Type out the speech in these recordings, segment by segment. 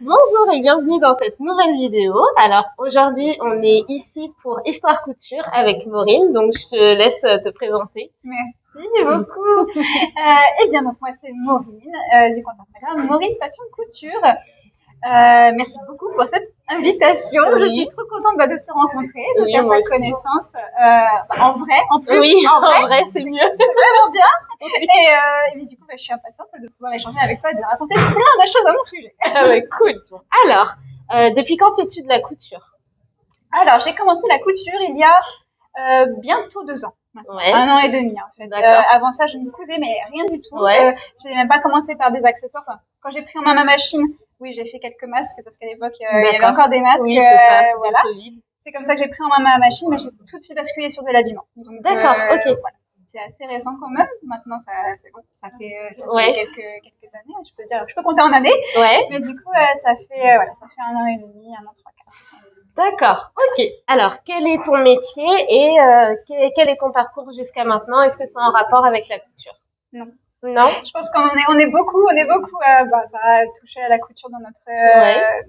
Bonjour et bienvenue dans cette nouvelle vidéo. Alors aujourd'hui, on est ici pour Histoire Couture avec Maureen, donc je te laisse te présenter. Merci beaucoup. Eh bien, donc moi c'est Maureen, du compte Instagram Maureen Passion Couture. Merci beaucoup pour cette invitation. Je suis trop contente de te rencontrer, de faire ta connaissance en vrai, en plus. Oui, en vrai, c'est mieux. C'est vraiment bien. Et du coup, je suis impatiente de pouvoir échanger avec toi et de raconter plein de choses à mon sujet. Ah ouais, cool. Alors, depuis quand fais-tu de la couture? Alors, j'ai commencé la couture il y a bientôt 2 ans. Ouais. 1 an et demi en fait. Avant ça, je ne cousais mais rien du tout. Ouais. J'ai même pas commencé par des accessoires. Enfin, quand j'ai pris en main ma machine, oui, j'ai fait quelques masques parce qu'à l'époque il y avait encore des masques. Oui, c'est ça. Voilà. C'est comme ça que j'ai pris en main ma machine, mais j'ai tout de suite basculé sur de l'habillement. D'accord, ok. Voilà. C'est assez récent quand même. Maintenant, c'est bon. Ça fait quelques années. Je peux compter en années. Ouais. Mais du coup, ça fait 1 an et demi, 1 an 3/4. D'accord, ok. Alors, quel est ton métier et quel est ton parcours jusqu'à maintenant? Est-ce que c'est en rapport avec la couture? Non. Non. Je pense qu'on est beaucoup à toucher à la couture dans notre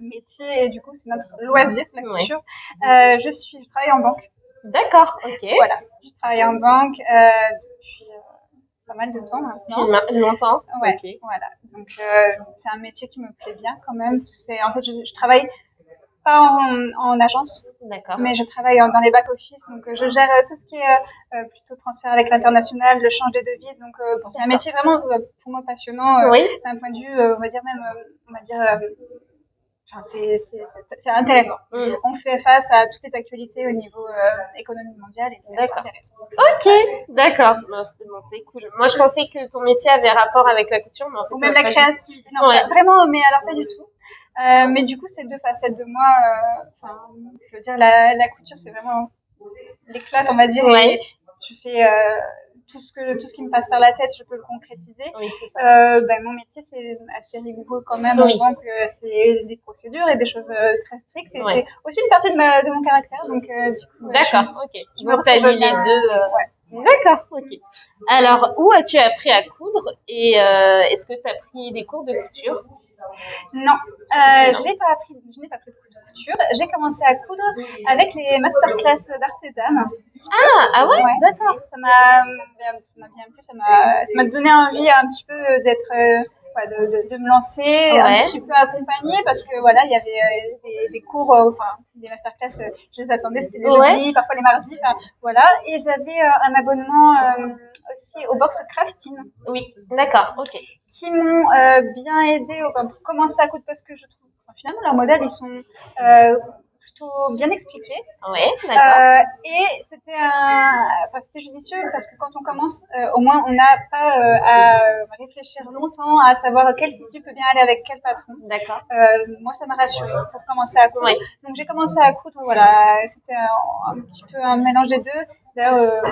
métier et du coup c'est notre loisir la couture. Je travaille en banque. D'accord, ok. Voilà, je travaille en banque depuis pas mal de temps maintenant. Depuis longtemps. Ouais, okay. Voilà. Donc c'est un métier qui me plaît bien quand même. En fait je travaille pas en agence, mais je travaille dans les back-office, donc je gère tout ce qui est plutôt transfert avec l'international, le change des devises, donc c'est un métier vraiment pour moi passionnant d'un point de vue, c'est intéressant. On fait face à toutes les actualités au niveau économie mondiale et c'est intéressant. Ok, d'accord. Bon, c'est cool. Moi, je pensais que ton métier avait rapport avec la couture, mais en fait, ou même la créativité. Non, vraiment, mais alors pas du tout. Mais du coup, c'est deux facettes de moi. Je veux dire, la couture, c'est vraiment l'éclate, on va dire. Ouais. Et tu fais tout ce qui me passe par la tête, je peux le concrétiser. Oui, c'est ça. Mon métier, c'est assez rigoureux quand même. Oui. Donc, c'est des procédures et des choses très strictes. Et c'est aussi une partie de mon caractère. Donc, du coup, d'accord, ok. Je me retrouve les deux. D'accord, ok. Alors, où as-tu appris à coudre et est-ce que tu as pris des cours de couture? Non, je n'ai pas pris de couture. J'ai commencé à coudre avec les masterclass d'artisanes. Ah ouais, d'accord. Ça m'a bien plu, ça m'a donné envie un petit peu d'être, de me lancer, un petit peu accompagnée parce que voilà, il y avait des cours, des masterclass, je les attendais, c'était les jeudis, parfois les mardis, voilà. Et j'avais un abonnement aussi au box crafting. Oui, d'accord, ok. Qui m'ont bien aidé pour commencer à coudre parce que je trouve finalement leurs modèles ils sont plutôt bien expliqués. Ouais, d'accord. Et c'était judicieux parce que quand on commence, au moins on n'a pas à réfléchir longtemps à savoir quel tissu peut bien aller avec quel patron. D'accord. Moi ça m'a rassurée pour commencer à coudre. Ouais. Donc j'ai commencé à coudre, voilà, c'était un petit peu un mélange des deux. D'ailleurs,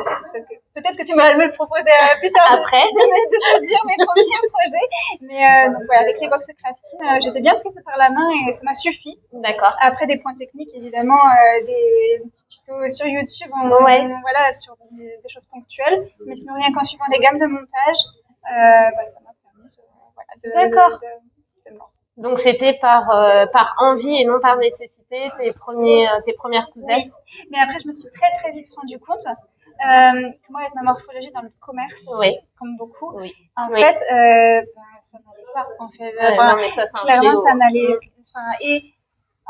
peut-être que tu vas me le proposer plus tard après de te dire mes premiers projets. Mais donc voilà, avec les box crafting, j'étais bien prise par la main et ça m'a suffi. D'accord. Après des points techniques, évidemment, des petits tutos sur YouTube, voilà, sur des choses ponctuelles. Mais sinon, rien qu'en suivant des gammes de montage, ça m'a permis de me lancer. Donc c'était par envie et non par nécessité tes premières cousettes. Oui, mais après je me suis très très vite rendu compte que moi avec ma morphologie dans le commerce, comme beaucoup, en fait ça n'allait pas. En fait, non mais ça c'est clairement ça n'allait. Et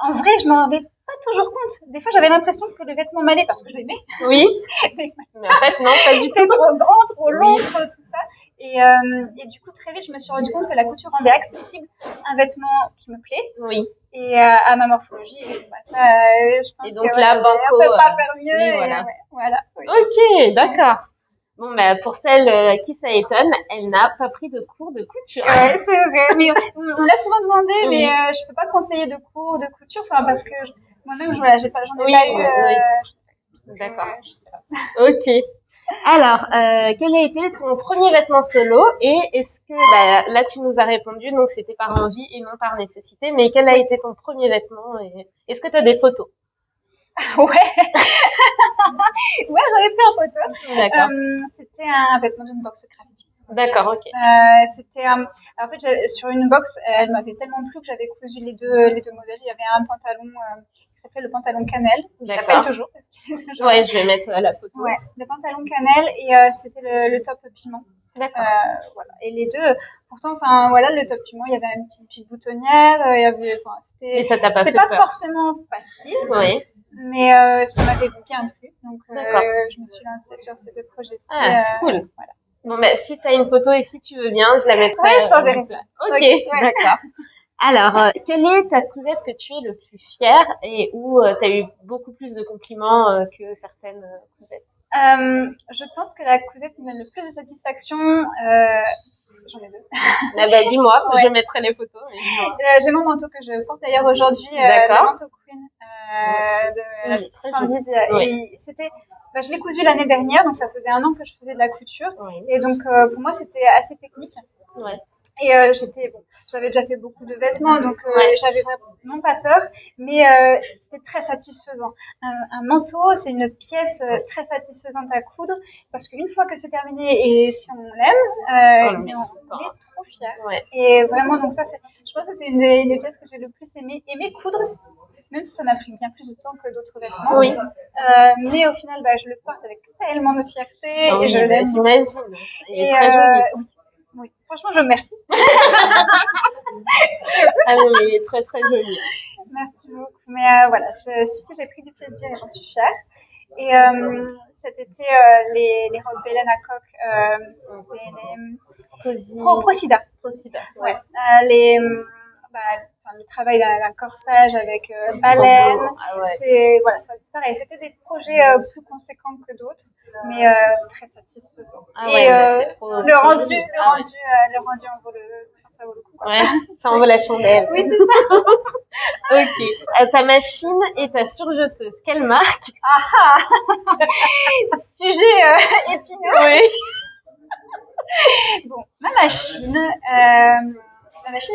en vrai je m'en rendais pas toujours compte. Des fois j'avais l'impression que le vêtement m'allait parce que je l'aimais. Oui. Mais en fait non, pas du tout. C'était trop grand, trop long, tout ça. Et du coup, très vite, je me suis rendu compte que la couture rendait accessible un vêtement qui me plaît. Oui. Et à ma morphologie. Je pense et donc que là, Banco, on peut pas faire mieux. Oui, voilà. Ok, d'accord. Bon, pour celle qui ça étonne, elle n'a pas pris de cours de couture. Ouais, c'est vrai. Mais on l'a souvent demandé, mais je peux pas conseiller de cours de couture, parce que moi-même, j'en ai pas eu. D'accord. Ok. Alors, quel a été ton premier vêtement solo et est-ce que, là tu nous as répondu, donc c'était par envie et non par nécessité, mais quel a été ton premier vêtement et est-ce que tu as des photos? Ouais, j'en ai pris en photo. D'accord. C'était un vêtement d'une box crafting. D'accord, ok. En fait, sur une box, elle m'avait tellement plu que j'avais cousu les deux modèles. Il y avait un pantalon qui s'appelait le pantalon cannelle. Il s'appelle toujours. Parce qu'il est toujours ouais, je vais mettre la photo. Ouais, le pantalon cannelle et c'était le top piment. D'accord. Voilà. Et les deux, pourtant, enfin voilà, le top piment, il y avait une petite boutonnière, il y avait, enfin Et ça t'a pas fait pas peur? forcément facile. Oui. Mais ça m'avait bien plu. Donc je me suis lancée sur ces deux projets-ci. C'est cool. Voilà. Bon, bah, si tu as une photo et si tu veux bien, je la mettrai. Ouais, je t'enverrai ça. Ok, d'accord. Alors, quelle est ta cousette que tu es le plus fière et où tu as eu beaucoup plus de compliments que certaines cousettes? Je pense que la cousette qui me donne le plus de satisfaction, j'en ai deux. Ah bah, dis-moi, je mettrai les photos. J'ai mon manteau que je porte d'ailleurs aujourd'hui, le manteau Queen de la petite Framvise. Et c'était, je l'ai cousu l'année dernière, donc ça faisait 1 an que je faisais de la couture. Et donc pour moi c'était assez technique. Et j'avais déjà fait beaucoup de vêtements, donc j'avais vraiment pas peur, mais c'était très satisfaisant. Un manteau, c'est une pièce très satisfaisante à coudre, parce qu'une fois que c'est terminé et si on l'aime, on est trop fiers. Et vraiment, donc ça, je pense que c'est une des pièces que j'ai le plus aimé coudre, même si ça m'a pris bien plus de temps que d'autres vêtements. Oui. Mais au final, je le porte avec tellement de fierté et je l'aime. J'imagine. Il est très joli. Oui, franchement, je remercie. Ah non, mais il est très très joli. Merci beaucoup. Mais voilà, celui-ci, j'ai pris du plaisir et j'en suis fière. Et cet été, les robes Hélène à coque, c'est les Procida. Procida, ouais. Le travail d'un corsage avec baleine. Voilà, pareil, c'était des projets plus conséquents que d'autres, mais très satisfaisants. Le rendu en vaut ça vaut le coup. Ouais, ça en vaut la chandelle. Oui, c'est ça. Ok. Ta machine et ta surjeteuse, quelle marque? Sujet épineux. Oui. Bon, ma machine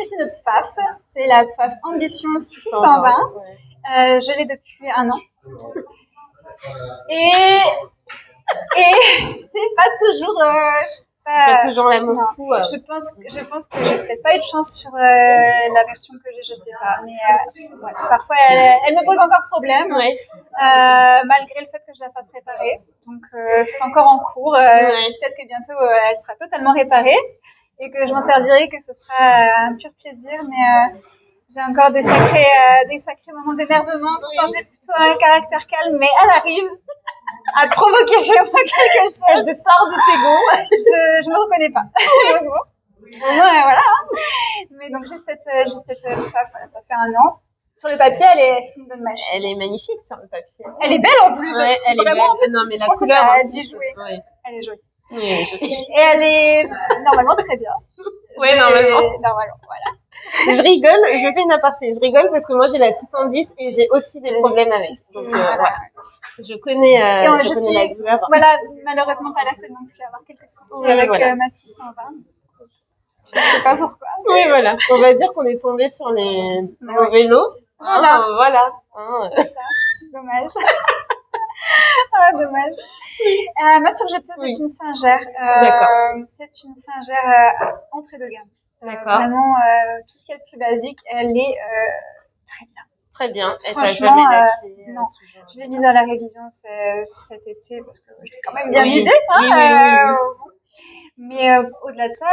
est une Pfaff. C'est la Pfaff Ambition 620. Je l'ai depuis 1 an. Et c'est pas toujours... pas toujours la même fou. Je pense que j'ai peut-être pas eu de chance sur la version que j'ai, je sais pas. Mais voilà, parfois elle me pose encore problème, malgré le fait que je la fasse réparer. Donc c'est encore en cours. Peut-être que bientôt elle sera totalement réparée et que je m'en servirai, que ce sera un pur plaisir. Mais j'ai encore des sacrés moments d'énervement. Pourtant j'ai plutôt un caractère calme, mais elle arrive à provoquer chez moi quelque chose. Elle sort de tes gonds. Je me reconnais pas. Voilà. Mais donc j'ai cette Pfaff, ça fait 1 an. Sur le papier, c'est une bonne machine. Elle est magnifique sur le papier. Elle est belle en plus. Ouais, elle est belle. Non, mais la couleur, ça a dû jouer. Ouais. Elle est jolie. Oui, elle est jolie. Et elle est normalement très bien. Oui, normalement. Voilà. Je rigole, je fais une aparté. Je rigole parce que moi j'ai la 610 et j'ai aussi des problèmes avec. Donc je connais, la douleur. Voilà, malheureusement pas la seule non plus à avoir quelques soucis avec ma 620. Je ne sais pas pourquoi. Oui, voilà. On va dire qu'on est tombé sur les vélos. Voilà. C'est ça. Dommage. Dommage. Ma surjeteuse est une Singer. C'est une Singer entrée de gamme. Vraiment, tout ce qui est le plus basique, elle est très bien. Très bien. Franchement, non. Je l'ai mise à la révision cet été parce que je l'ai quand même bien misée. Oui. Mais au-delà de ça,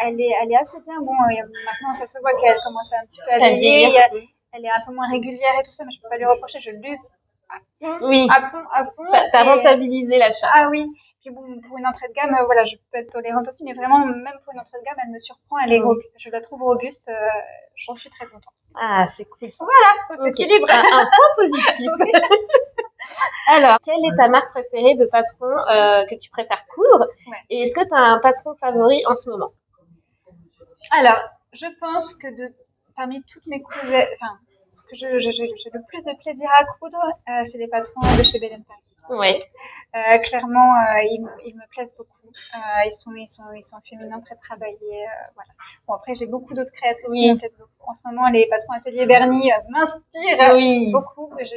elle est assez bien. Bon, maintenant, ça se voit qu'elle commence un petit peu à vieillir. Elle est un peu moins régulière et tout ça, mais je peux pas lui reprocher. Je l'use à fond. T'as rentabilisé l'achat. Ah oui. Puis bon, pour une entrée de gamme, je peux être tolérante aussi, mais vraiment, même pour une entrée de gamme, elle me surprend. Elle est je la trouve robuste. J'en suis très contente. Ah, c'est cool. Voilà, ça s'équilibre. Un point positif. Alors, quelle est ta marque préférée de patron que tu préfères coudre? Et est-ce que tu as un patron favori en ce moment? Alors, je pense que parmi toutes mes cousettes, ce que j'ai le plus de plaisir à coudre, c'est les patrons de chez Belen Paris. Ouais. Clairement, ils me plaisent beaucoup. Ils sont féminins, très travaillés. Voilà. Bon, après, j'ai beaucoup d'autres créatrices qui me plaisent beaucoup. En ce moment, les patrons Atelier Bernie m'inspirent beaucoup. Je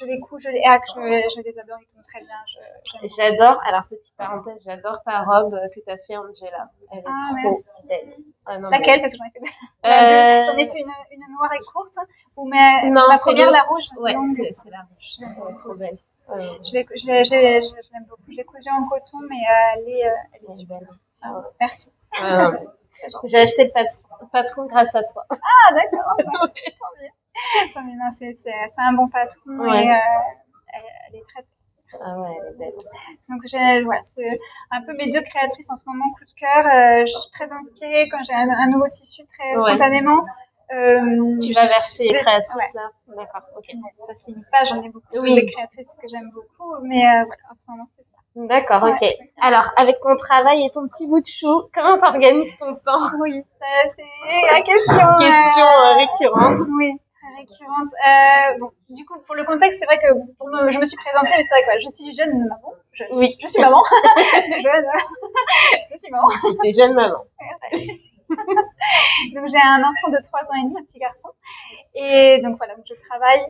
les couds, je les hack, je les adore. Ils tombent très bien. J'adore. Alors, petite parenthèse, j'adore ta robe que tu as fait, Angela. Elle est trop belle. Ah, non, laquelle? Parce que j'en ai fait deux. J'en ai fait une noire et courte. Ou ma première, la rouge. Ouais, c'est la rouge. Elle est trop belle. Je l'aime beaucoup. Je l'ai cousue en coton, mais elle est super belle. Merci. J'ai acheté le patron grâce à toi. Ah, d'accord. Tant mieux. Tant mieux. Non, c'est un bon patron et elle est très belle. Ah ouais, elle est belle. Donc, c'est un peu mes deux créatrices en ce moment, coup de cœur. Je suis très inspirée quand j'ai un nouveau tissu très spontanément. Tu vas vers ces créatrices-là. D'accord, ok. Bon, ça signifie pas, j'en ai beaucoup de créatrices que j'aime beaucoup, mais voilà, en ce moment, c'est ça. D'accord, ok. Alors, avec ton travail et ton petit bout de chou, comment t'organises ton temps? Oui, ça, c'est la question. Question récurrente. Oui, très récurrente. Bon, du coup, pour le contexte, c'est vrai que je me suis présentée, mais c'est vrai que je suis jeune maman. Oui. Je suis maman. Jeune. Je suis maman. Si t'es jeune maman. Donc, j'ai un enfant de 3 ans et demi, un petit garçon. Et donc, voilà, donc je travaille.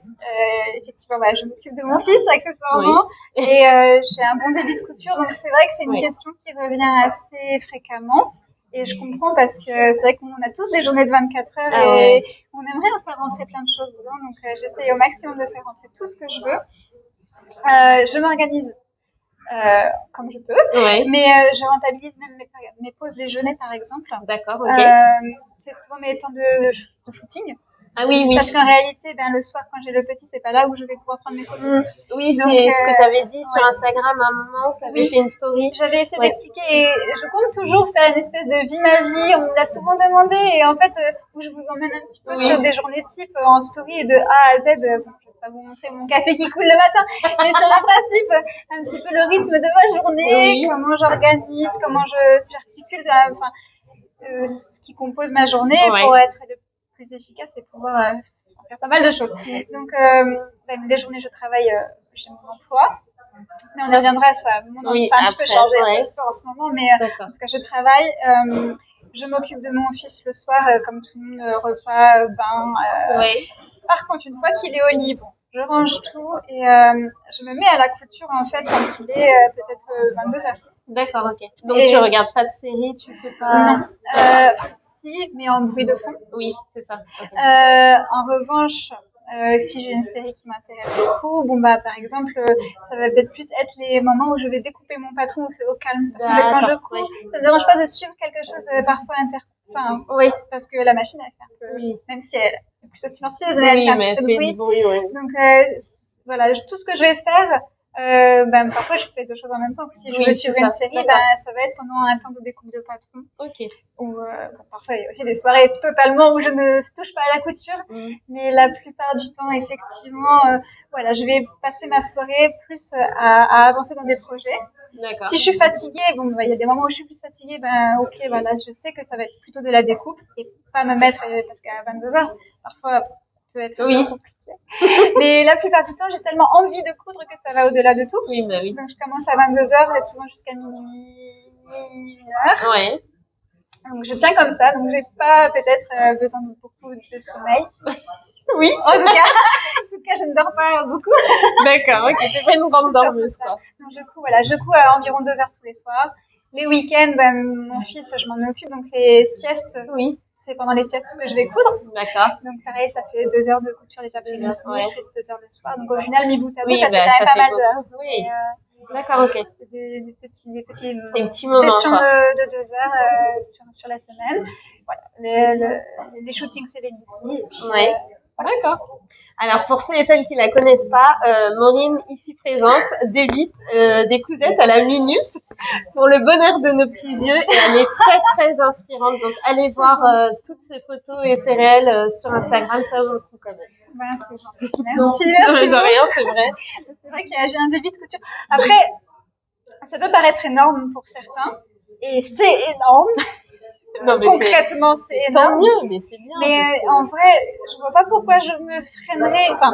Effectivement, je m'occupe de mon fils, accessoirement. Oui. Et j'ai un bon début de couture. Donc, c'est vrai que c'est une question qui revient assez fréquemment. Et je comprends parce que c'est vrai qu'on a tous des journées de 24 heures et on aimerait en faire rentrer plein de choses dedans. Donc, j'essaye au maximum de faire rentrer tout ce que je veux. Je m'organise comme je peux, mais je rentabilise même mes pauses déjeuner, par exemple. D'accord, ok. C'est souvent mes temps de shooting. Ah oui, oui. Parce qu'en réalité, le soir, quand j'ai le petit, c'est pas là où je vais pouvoir prendre mes photos. Oui, donc, c'est ce que tu avais dit sur Instagram à un moment. Tu avais fait une story. J'avais essayé d'expliquer et je compte toujours faire une espèce de vie ma vie. On me l'a souvent demandé et en fait, où je vous emmène un petit peu sur des journées type en story et de A à Z. Bon, je vais pas vous montrer mon café qui coule le matin, mais sur le principe, un petit peu le rythme de ma journée, comment j'organise, comment j'articule, ce qui compose ma journée pour être le plus efficace et pouvoir faire pas mal de choses. Donc, les journées, je travaille chez mon emploi. Mais on y reviendra à ça. Ça a un petit peu changé un petit peu en ce moment, mais en tout cas, je travaille. Je m'occupe de mon fils le soir, comme tout le monde, repas, bain. Par contre, une fois qu'il est au lit, je range tout et je me mets à la couture en fait quand il est peut-être 22h. D'accord, ok. Donc tu regardes pas de série, tu fais pas... Non. Si, mais en bruit de fond. Oui, c'est ça. Okay. En revanche, si j'ai une série qui m'intéresse beaucoup, par exemple, ça va peut-être plus être les moments où je vais découper mon patron au calme. Parce que quand je couds, ça me dérange pas de suivre quelque chose parfois parce que la machine, elle fait un peu, même si elle est plutôt silencieuse, mais elle fait un petit peu de bruit. Donc, voilà, tout ce que je vais faire, parfois je fais deux choses en même temps. Si je veux suivre une série, ça va être pendant un temps de découpe de patron. Ok. Ou parfois il y a aussi des soirées totalement où je ne touche pas à la couture, mais la plupart du temps effectivement, je vais passer ma soirée plus à avancer dans des projets. D'accord. Si je suis fatiguée, il y a des moments où je suis plus fatiguée, je sais que ça va être plutôt de la découpe et pas me mettre parce qu'à 22h parfois peut être un peu compliqué. Mais la plupart du temps, j'ai tellement envie de coudre que ça va au-delà de tout. Oui. Donc, je commence à 22h et souvent jusqu'à minuit, 1h. Ouais. Donc, je tiens comme ça. Donc, j'ai pas peut-être besoin de beaucoup de sommeil. Oui. En tout cas, je ne dors pas beaucoup. D'accord, ok. T'es pas une grande dormeuse, quoi. Donc, je couds à environ 2 heures tous les soirs. Les week-ends, mon fils, je m'en occupe. Donc, les siestes, c'est pendant les siestes que je vais coudre. D'accord. Donc, pareil, ça fait 2 heures de couture les après-midi, plus 2 heures le soir. Donc, au final, mi bout à bout, ça fait quand même pas mal d'heures. Oui. D'accord, ok. C'est des petits moments, sessions de 2 heures sur la semaine. Voilà. Les shootings, c'est les midis. Et puis, D'accord. Alors, pour ceux et celles qui la connaissent pas, Maureen, ici présente, débite des cousettes à la minute pour le bonheur de nos petits yeux et elle est très, très inspirante. Donc, allez voir toutes ces photos et ces réels sur Instagram, ça vaut le coup quand même. C'est gentil. Merci. De rien, c'est vrai. C'est vrai que j'ai un débit de couture. Après, ça peut paraître énorme pour certains et c'est énorme. Non, mais concrètement, c'est énorme. Tant mieux, mais c'est bien. Mais en vrai, je vois pas pourquoi je me freinerais. Enfin,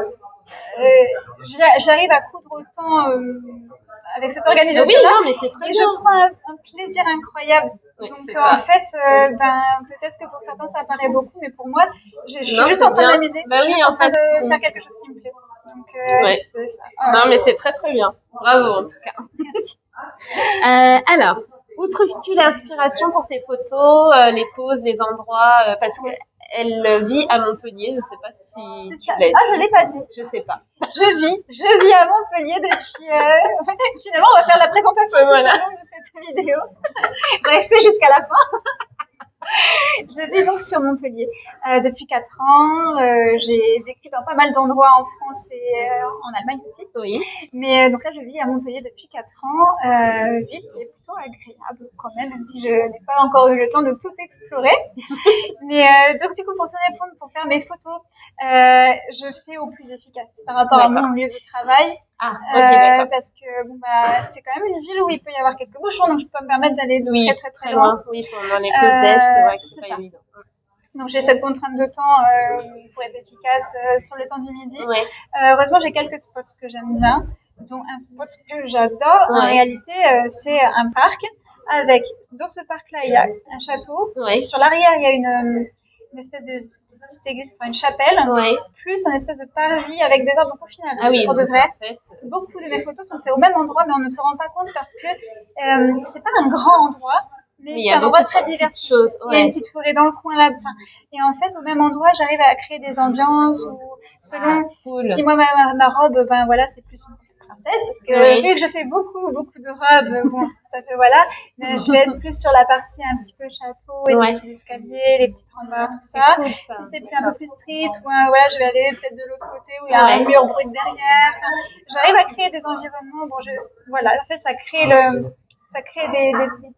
j'arrive à coudre autant avec cette organisation-là. Oui, non, mais c'est très et bien. je prends un plaisir incroyable. Oui, donc en fait, peut-être que pour certains ça paraît beaucoup, mais pour moi, je suis juste en train de m'amuser. Bah, je suis juste en train de faire quelque chose qui me plaît. Donc c'est ça. Non, mais c'est très très bien. Bravo en tout cas. Merci. Alors, où trouves-tu l'inspiration pour tes photos, les poses, les endroits parce que elle vit à Montpellier, je sais pas si tu l'as dit. Ah, je l'ai pas dit. Je sais pas. Je vis à Montpellier depuis. Finalement, on va faire la présentation tout au long de cette vidéo. Restez jusqu'à la fin. Je vis donc sur Montpellier depuis 4 ans. J'ai vécu dans pas mal d'endroits en France et en Allemagne aussi. Oui. Mais donc là, je vis à Montpellier depuis 4 ans. Ville qui est plutôt agréable quand même si je n'ai pas encore eu le temps de tout explorer. Mais donc du coup, pour te répondre, pour faire mes photos, je fais au plus efficace par rapport à mon lieu de travail. Ah, ok, d'accord. Parce que c'est quand même une ville où il peut y avoir quelques bouchons, donc je peux me permettre d'aller très loin. Oui, pendant les pauses déj, c'est vrai que c'est pas évident. Donc j'ai cette contrainte de temps pour être efficace sur le temps du midi. Heureusement, j'ai quelques spots que j'aime bien, dont un spot que j'adore. En réalité, c'est un parc avec, dans ce parc-là, il y a un château. Sur l'arrière, il y a une espèce de petite église, enfin une chapelle, plus un espèce de parvis avec des arbres. Donc au final, pour de vrai, beaucoup de mes photos sont faites au même endroit, mais on ne se rend pas compte parce que c'est pas un grand endroit, mais c'est un endroit très diversifié. Il y a une petite forêt dans le coin là. Et en fait, au même endroit, j'arrive à créer des ambiances où, selon si moi ma robe, c'est plus princesse, parce que vu que je fais beaucoup de robes, bon, ça fait mais je vais être plus sur la partie un petit peu château et les petits escaliers, les petites rambardes, tout ça. Cool, si c'est plus un peu plus street, je vais aller peut-être de l'autre côté où il y a un mur brut derrière. J'arrive à créer des environnements. En fait, ça crée des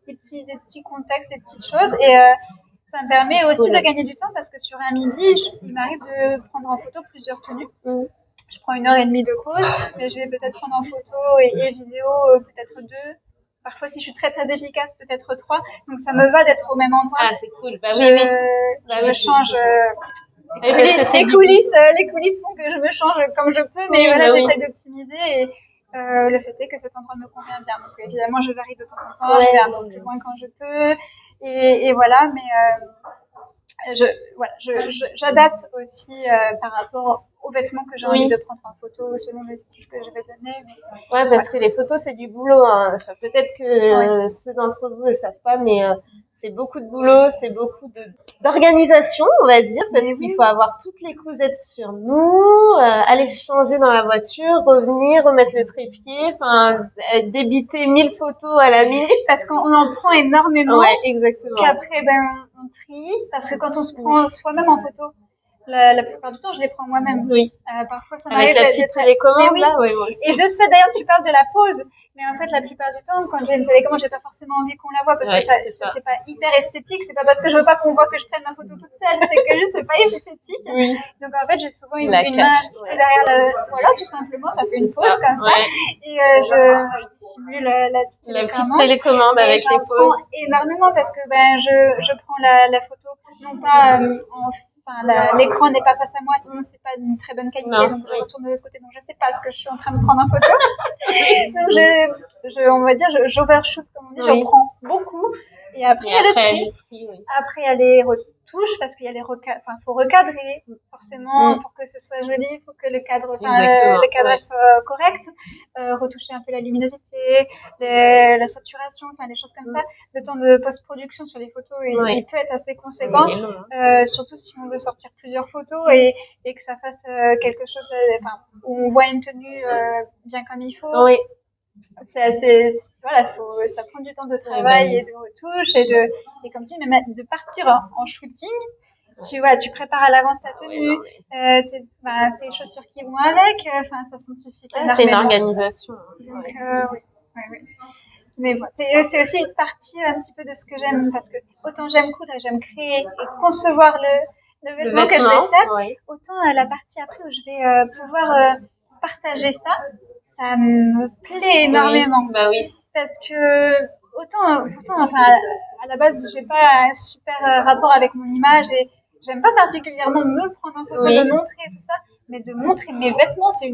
petits contextes, des petites choses et ça me permet aussi de gagner du temps parce que sur un midi, il m'arrive de prendre en photo plusieurs tenues. Je prends 1h30 de pause, mais je vais peut-être prendre en photo et vidéo peut-être 2. Parfois, si je suis très très efficace, peut-être 3. Donc ça me va d'être au même endroit. Ah, c'est cool. Je me change. Les coulisses font que je me change comme je peux, mais j'essaie d'optimiser et le fait est que cet endroit me convient bien. Donc évidemment, je varie de temps en temps, je vais un peu plus loin quand je peux, et voilà. Mais j'adapte aussi par rapport aux vêtements que j'ai envie de prendre en photo selon le style que je vais donner. Mais... parce que les photos c'est du boulot. Hein. Enfin, peut-être que ceux d'entre vous ne savent pas, mais c'est beaucoup de boulot, c'est beaucoup d'organisation, on va dire, parce qu'il faut avoir toutes les cousettes sur nous, aller changer dans la voiture, revenir, remettre le trépied, débiter 1000 photos à la minute. Parce qu'on en prend énormément. Ouais, exactement. Qu'après, on trie, parce que quand on se prend soi-même en photo, la plupart du temps, je les prends moi-même. Oui. Parfois, ça m'arrive d'être... Avec la petite télécommande, là, moi aussi. Et de ce fait, d'ailleurs, tu parles de la pause. Mais en fait, la plupart du temps, quand j'ai une télécommande, j'ai pas forcément envie qu'on la voit parce que c'est pas hyper esthétique. C'est pas parce que je veux pas qu'on voit que je prenne ma photo toute seule. C'est que juste, c'est pas esthétique. Donc, en fait, j'ai souvent une main un petit peu derrière tout simplement. Ça fait une pause comme ça. Et je dissimule la petite télécommande avec les pauses. Je prends énormément parce que, je prends la photo, non pas l'écran n'est pas face à moi, sinon c'est pas d'une très bonne qualité, donc je retourne de l'autre côté, donc je sais pas ce que je suis en train de prendre en photo. Donc on va dire, j'overshoot comme on dit, j'en prends beaucoup, et après il y a le tri, après il y a les retouches, parce qu'il y a faut recadrer, forcément, pour que ce soit joli, il faut que le cadrage soit correct, retoucher un peu la luminosité, la saturation, les choses comme ça. Le temps de post-production sur les photos, il peut être assez conséquent, surtout si on veut sortir plusieurs photos et que ça fasse quelque chose, où on voit une tenue bien comme il faut. Ça prend du temps de travail et de retouche et comme tu dis, même de partir en shooting. Tu prépares à l'avance ta tenue, tes chaussures qui vont avec, ça s'anticipe énormément. C'est une organisation. Donc, oui. Mais bon, c'est aussi une partie un petit peu de ce que j'aime, parce que autant j'aime coudre et j'aime créer et concevoir le vêtement que je vais faire, autant la partie après où je vais pouvoir partager ça me plaît énormément. Oui. Parce que pourtant, à la base, j'ai pas un super rapport avec mon image et j'aime pas particulièrement me prendre en photo, me montrer et tout ça, mais de montrer mes vêtements, ça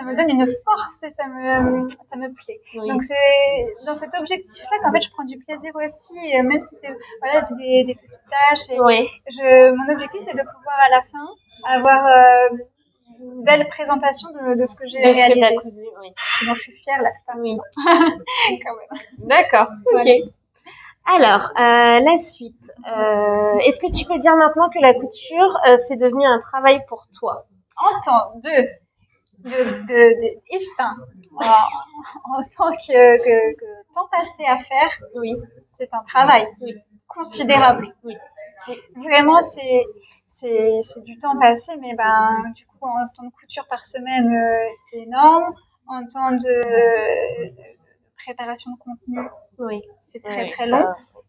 me donne une force et ça me plaît. Oui. Donc c'est dans cet objectif-là qu'en fait je prends du plaisir aussi, même si c'est voilà des petites tâches. Et oui. Mon objectif c'est de pouvoir à la fin avoir une belle présentation de ce que j'ai réalisé. Ce que t'as cousu, oui. Donc je suis fière là. Oui. Quand même. D'accord. Voilà. Ok. Alors, la suite. Est-ce que tu peux dire maintenant que la couture, c'est devenu un travail pour toi? En tant en tant que temps passé à faire, oui, c'est un travail considérable. Oui. Vraiment, c'est du temps passé, mais du coup, en temps de couture par semaine, c'est énorme. En temps de préparation de contenu, c'est très long.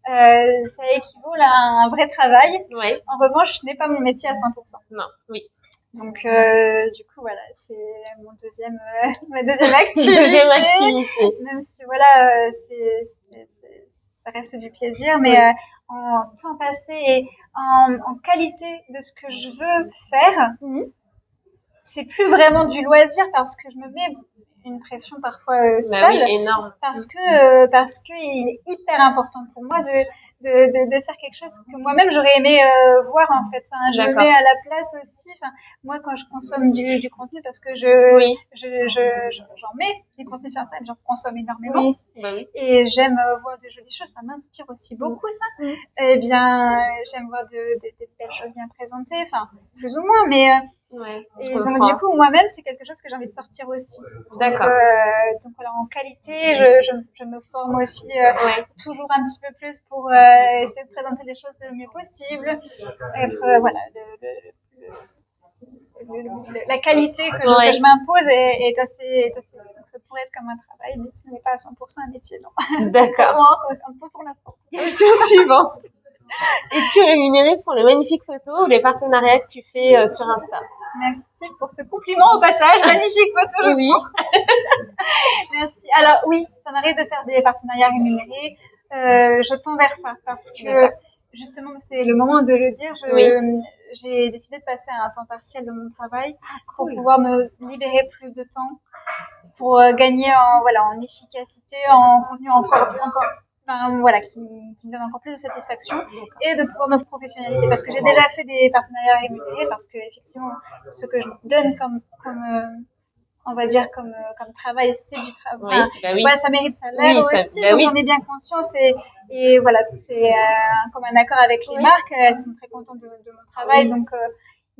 Ça équivaut à un vrai travail. Oui. En revanche, ce n'est pas mon métier à 100%. Non, oui. Donc, du coup, voilà, c'est ma deuxième activité. Même si, voilà, ça reste du plaisir, mais en temps passé et en qualité de ce que je veux faire, c'est plus vraiment du loisir parce que je me mets une pression parfois seule. Oui, énorme. Parce que il est hyper important pour moi de faire quelque chose que moi-même j'aurais aimé voir en fait. Enfin, je me mets à la place aussi. Enfin, moi quand je consomme du contenu parce que j'en mets du contenu sur Internet, j'en consomme énormément. Oui. Et j'aime voir de jolies choses, ça m'inspire aussi beaucoup ça. Eh bien, j'aime voir des belles choses bien présentées, enfin plus ou moins, mais et donc du coup moi-même c'est quelque chose que j'ai envie de sortir aussi. D'accord. Donc voilà, en qualité, je me forme aussi toujours un petit peu plus pour essayer de présenter les choses le mieux possible, être voilà la qualité que je m'impose est assez donc ça pourrait être comme un travail, mais ce n'est pas à 100% un métier, non. D'accord. Un peu pour l'instant. Question suivante. Es-tu rémunérée pour les magnifiques photos ou les partenariats que tu fais sur Insta? Merci pour ce compliment au passage. Magnifique photo, oui. Merci. Alors oui, ça m'arrive de faire des partenariats rémunérés. Je tends vers ça parce que justement c'est le moment de le dire. J'ai décidé de passer à un temps partiel de mon travail pour pouvoir me libérer plus de temps, pour gagner en efficacité, en contenu encore voilà, qui me donne encore plus de satisfaction et de pouvoir me professionnaliser parce que j'ai déjà fait des partenariats rémunérés parce que effectivement ce que je donne comme on va dire comme travail, c'est du travail. Voilà, ça mérite salaire aussi, donc j'en ai bien conscience et voilà, c'est comme un accord avec les marques, elles sont très contentes de mon travail, donc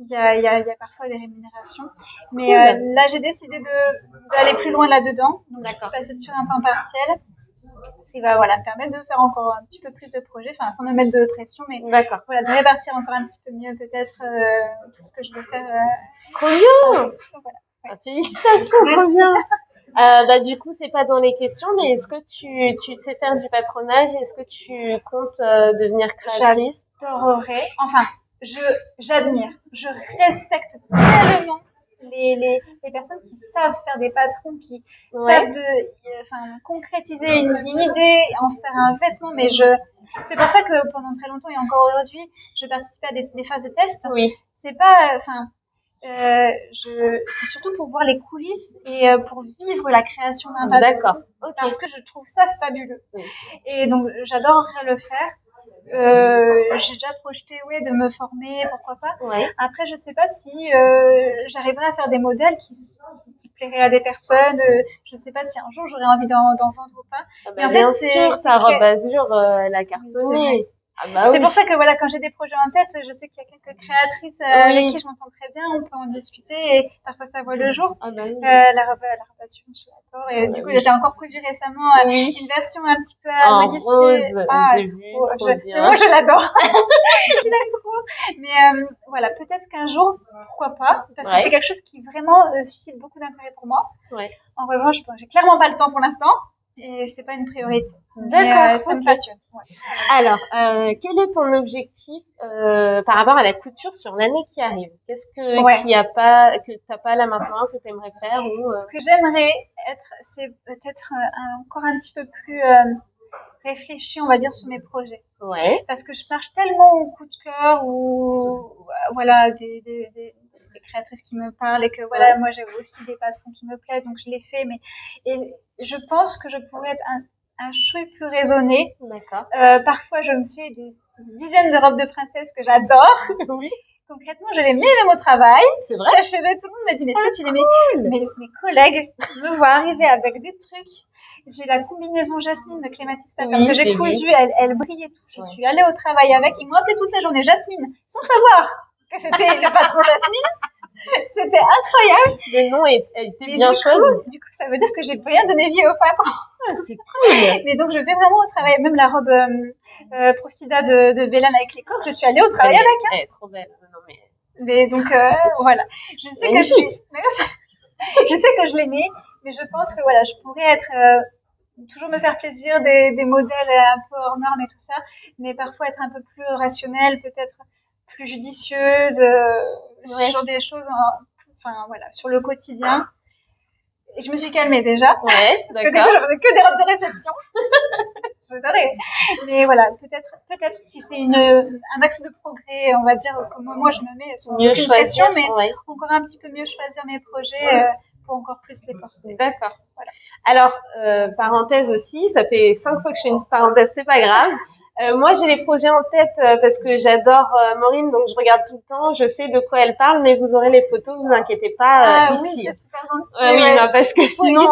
il y a parfois des rémunérations. Mais là, j'ai décidé d'aller plus loin là-dedans, donc je suis passée sur un temps partiel. Ce qui va me permettre de faire encore un petit peu plus de projets, enfin sans me mettre de pression, mais voilà, de répartir encore un petit peu mieux peut-être tout ce que je veux faire. Trop bien. Voilà. Félicitations, trop bien. Du coup, c'est pas dans les questions, mais est-ce que tu sais faire du patronage? Est-ce que tu comptes devenir créatrice? J'adorerais. Enfin, j'admire, je respecte tellement les personnes qui savent faire des patrons, qui savent concrétiser une idée, en faire un vêtement. Mais c'est pour ça que pendant très longtemps et encore aujourd'hui, je participais à des phases de test. C'est pas, c'est surtout pour voir les coulisses et pour vivre la création d'un patron. Parce que je trouve ça fabuleux. Et donc, j'adorerais le faire. J'ai déjà projeté de me former, pourquoi pas. Après, je sais pas si j'arriverai à faire des modèles qui plairaient à des personnes. Je sais pas si un jour j'aurai envie d'en vendre ou pas. Mais en fait, bien sûr, sa robe Azur, elle a cartonné. C'est pour ça que voilà, quand j'ai des projets en tête, je sais qu'il y a quelques créatrices avec qui je m'entends très bien, on peut en discuter et parfois ça voit le jour. La robe Azur, je l'adore. Et du coup, j'ai encore cousu récemment une version un petit peu modifiée. Moi, je l'adore. Je l'aime trop. Mais voilà, peut-être qu'un jour, pourquoi pas, parce que c'est quelque chose qui vraiment suscite beaucoup d'intérêt pour moi. En revanche, j'ai clairement pas le temps pour l'instant. Et c'est pas une priorité. D'accord. Ça me passionne. Alors, quel est ton objectif par rapport à la couture sur l'année qui arrive? Qu'est-ce que t'as pas là maintenant que t'aimerais faire ou Ce que j'aimerais être, c'est peut-être encore un petit peu plus réfléchi, on va dire, sur mes projets. Ouais. Parce que je marche tellement au coup de cœur ou voilà des créatrices qui me parlent et que voilà moi j'ai aussi des patrons qui me plaisent donc je les fais et je pense que je pourrais être un chouï plus raisonnée. D'accord. Parfois je me fais des dizaines de robes de princesse que j'adore. Oui. Concrètement, je les mets même au travail. C'est vrai? Sachez-le, tout le monde m'a dit, mais est-ce que tu les mets? Mes collègues me voient arriver avec des trucs. J'ai la combinaison Jasmine de Clématis Pattern que j'ai cousue, elle brillait tout. Je suis allée au travail avec. Ils m'ont appelée toute la journée Jasmine, sans savoir que c'était le patron Jasmine. C'était incroyable. Le nom était bien choisi. Du coup, ça veut dire que j'ai rien donné vie au patron. Ah, c'est cool. Mais donc, je vais vraiment au travail. Même la robe Procida de Bélane avec les coques, je suis allée au travail avec. Elle est trop belle. Non, mais donc, voilà. Je sais que je l'aimais, mais je pense que voilà, je pourrais être toujours me faire plaisir des modèles un peu hors normes et tout ça, mais parfois être un peu plus rationnelle, peut-être plus judicieuse sur des choses, enfin voilà, sur le quotidien. Et je me suis calmée déjà. Ouais, parce que déjà, je faisais que des robes de réception. J'adorais. Mais voilà, peut-être si c'est un axe de progrès, on va dire, comme moi je me mets sans aucune pression, mais encore un petit peu mieux choisir mes projets pour encore plus les porter. D'accord. Voilà. Alors, parenthèse aussi, ça fait 5 fois que je fais une parenthèse, c'est pas grave. Moi, j'ai les projets en tête parce que j'adore Maureen, donc je regarde tout le temps. Je sais de quoi elle parle, mais vous aurez les photos, vous inquiétez pas ici. Oui, c'est super gentil. Oui, non, parce que sinon.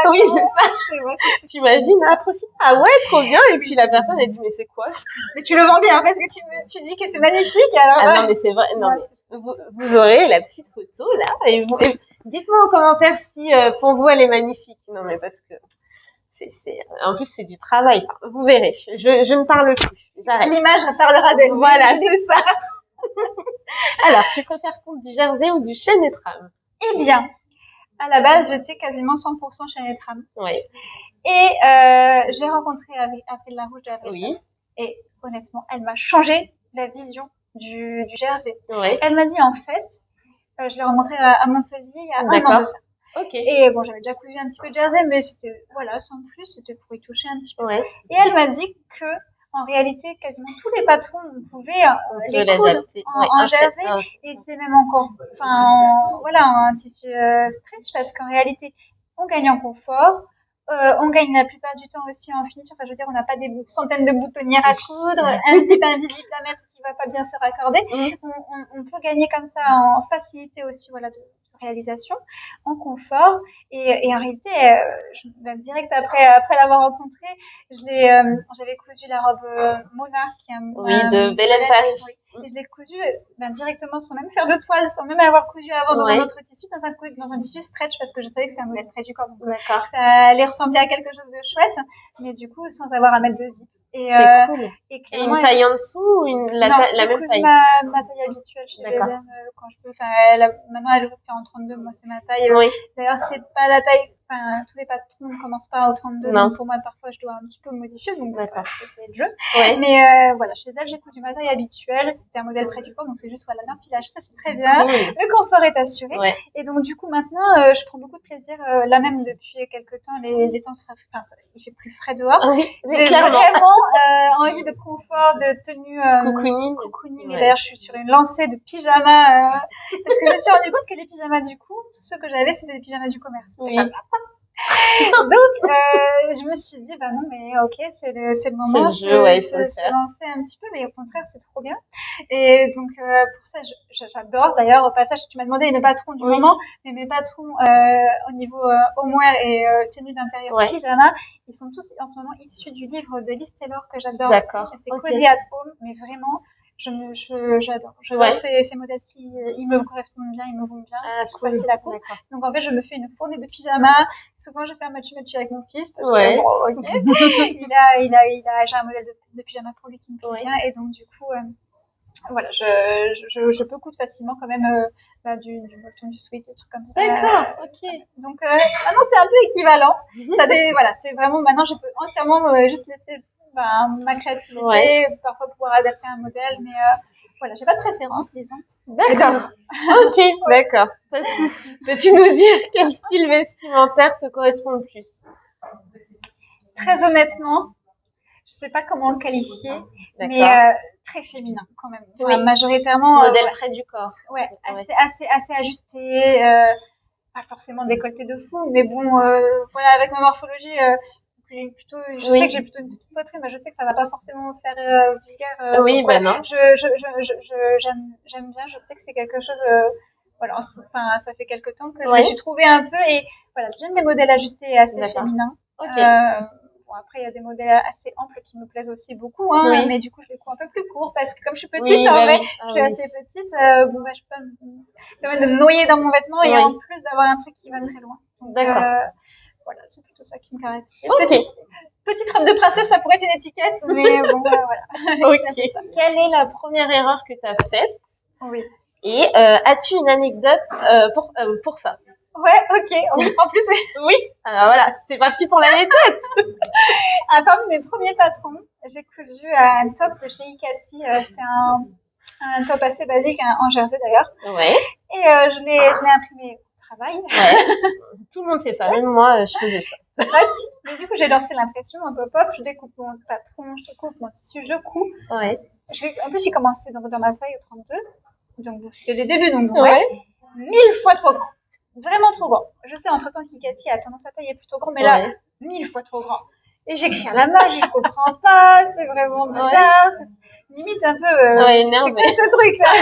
Oui, c'est ça. T'imagines, ah ouais, trop bien. Et puis la personne elle dit mais c'est quoi ça? Mais tu le vends bien parce que tu dis que c'est magnifique. Alors. Ah non, mais c'est vrai. Non, mais vous aurez la petite photo là et dites-moi en commentaire si pour vous elle est magnifique. Non, mais parce que. En plus, c'est du travail. Vous verrez. Je ne parle plus. J'arrête. L'image parlera d'elle. Voilà, c'est ça. Alors, tu préfères contre du jersey ou du chêne et trame? Eh bien, à la base, j'étais quasiment 100% chêne et trame. Oui. Et j'ai rencontré Avril Larouche de Avril. Oui. Et honnêtement, elle m'a changé la vision du jersey. Oui. Elle m'a dit, en fait, je l'ai rencontrée à Montpellier il y a un an de ça. Ok. Et bon, j'avais déjà cousu un petit peu de jersey, mais c'était, voilà, sans plus, c'était pour y toucher un petit peu. Ouais. Et elle m'a dit que, en réalité, quasiment tous les patrons, on pouvait les coudre en jersey, et c'est même encore, voilà, un tissu stretch, parce qu'en réalité, on gagne en confort, on gagne la plupart du temps aussi en finition. Enfin, je veux dire, on n'a pas des centaines de boutonnières à coudre, un zip invisible à mettre qui va pas bien se raccorder. On peut gagner comme ça en facilité aussi, voilà, de réalisation, en confort et en réalité, direct après l'avoir rencontrée, j'avais cousu la robe Mona qui est de Bélène Paris. Oui. Et je l'ai cousu directement sans même faire de toile, sans même avoir cousu avant dans un autre tissu, dans un tissu stretch parce que je savais que c'était un modèle près du corps. Donc ça allait ressembler à quelque chose de chouette, mais du coup sans avoir à mettre de zip. C'est cool. Et une taille en dessous ou la même taille? Ma taille habituelle chez Bélène quand je peux. Maintenant elle fait en 32, moi c'est ma taille. Oui. D'ailleurs c'est pas la taille. Tous les patrons ne commencent pas au 32. Non. Donc pour moi parfois je dois un petit peu modifier. Donc c'est le jeu. Ouais. Mais voilà, chez elle j'ai cousu ma taille habituelle. C'était un modèle près du corps, donc c'est juste l'empilage, ça fait très bien. Le confort est assuré. Ouais. Et donc du coup maintenant je prends beaucoup de plaisir. Là même depuis quelques temps, les temps il fait plus frais dehors. Ah oui, j'ai vraiment envie de confort, de tenue cocooning. Et d'ailleurs, je suis sur une lancée de pyjamas parce que je me suis rendu compte que les pyjamas du coup, tous ceux que j'avais, c'était des pyjamas du commerce. Oui. Ça me va pas. Donc, je me suis dit, non, mais ok, c'est le moment de se lancer un petit peu, mais au contraire, c'est trop bien. Et donc, pour ça, j'adore. D'ailleurs, au passage, tu m'as demandé mes patrons du moment, mais mes patrons au niveau homeware et tenue d'intérieur pyjama, ils sont tous en ce moment issus du livre de Liz Taylor que j'adore. D'accord. C'est Cozy at Home, mais vraiment, j'adore. J'adore ces modèles-ci. Ils me correspondent bien, ils me vont bien. C'est facile à coudre. Donc, en fait, je me fais une fournée de pyjamas. Souvent, je fais un match-match avec mon fils parce que, bon, ok. J'ai un modèle de pyjama pour lui qui me plaît bien. Et donc, du coup, voilà, je peux coudre facilement quand même, du botton, du sweat, des trucs comme ça. D'accord, ok. Donc, maintenant, c'est un peu équivalent. Voilà, c'est vraiment, maintenant, je peux entièrement juste laisser ma créativité, parfois pouvoir adapter un modèle, mais voilà, j'ai pas de préférence, disons. D'accord. Ok, d'accord. Pas de souci. Peux-tu nous dire quel style vestimentaire te correspond le plus? Très honnêtement, sais pas comment le qualifier, D'accord. mais très féminin quand même. Enfin, Oui. majoritairement. Modèle près du corps. Ouais, assez ajusté. Pas forcément décolleté de fou, mais bon, voilà, avec ma morphologie, je sais que j'ai plutôt une petite poitrine, mais je sais que ça va pas forcément faire vulgaire. Oui, donc, bah ouais, non. j'aime bien, je sais que c'est quelque chose, voilà, enfin, ça fait quelque temps que je Ouais. me suis trouvée un peu, et voilà, j'aime les modèles ajustés et assez D'accord. féminins. Ok. Bon, après, il y a des modèles assez amples qui me plaisent aussi beaucoup, hein, Oui. mais du coup, je les couds un peu plus courts parce que comme je suis petite, Oui, en bah vrai, oui. Ah je suis oui. assez petite, bon, bah, je peux me permettre de me noyer dans mon vêtement et Oui. en plus d'avoir un truc qui va très loin. Donc, D'accord. voilà, c'est plutôt ça qui me caractérise. Ok. Petite robe de princesse, ça pourrait être une étiquette, mais bon, voilà. Ok. Quelle est la première erreur que tu as faite? Oui. Et as-tu une anecdote pour ça? Ouais, ok. En plus, oui. Oui. Alors voilà, c'est parti pour l'anecdote. Parmi mes premiers patrons, j'ai cousu un top de chez Ikati. C'était un top assez basique, en jersey d'ailleurs. Ouais. Et je l'ai imprimé au travail. Ouais. Tout le monde fait ça. Même moi, je faisais ça. C'est pratique. Mais du coup, j'ai lancé l'impression un peu pop. Je découpe mon patron, je découpe mon tissu, je couds. Ouais. En plus, j'ai commencé donc dans ma taille au 32. Donc, bon, c'était les débuts. Donc, Ouais. 1000 fois trop grand. Vraiment trop grand. Je sais, entre-temps, Kikati a tendance à tailler plutôt grand, mais là, 1000 fois trop grand. Et j'écris à la main, je comprends pas, c'est vraiment bizarre, c'est limite un peu, c'est quoi ce truc-là?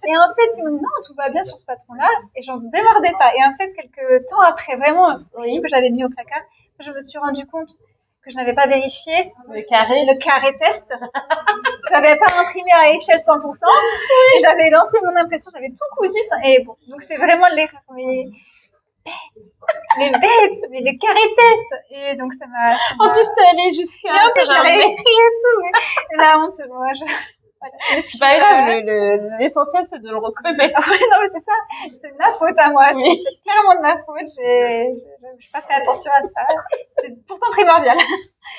Et en fait, il me dit, non, tout va bien sur ce patron-là, et j'en démordais pas. Et en fait, quelques temps après, vraiment, que j'avais mis au placard, je me suis rendu compte que je n'avais pas vérifié le carré test. J'avais pas imprimé à échelle 100%, et j'avais lancé mon impression, j'avais tout cousu, et bon, donc c'est vraiment l'erreur, mais le carré test! Et donc ça m'a. En plus, t'es allée jusqu'à. Et en plus, je l'avais écrit et tout, mais la honte, moi, voilà. C'est pas grave, l'essentiel c'est de le reconnaître. Ouais, non, mais c'est ça. C'est de ma faute à moi. Oui. C'est clairement de ma faute. J'ai pas fait attention à ça. C'est pourtant primordial.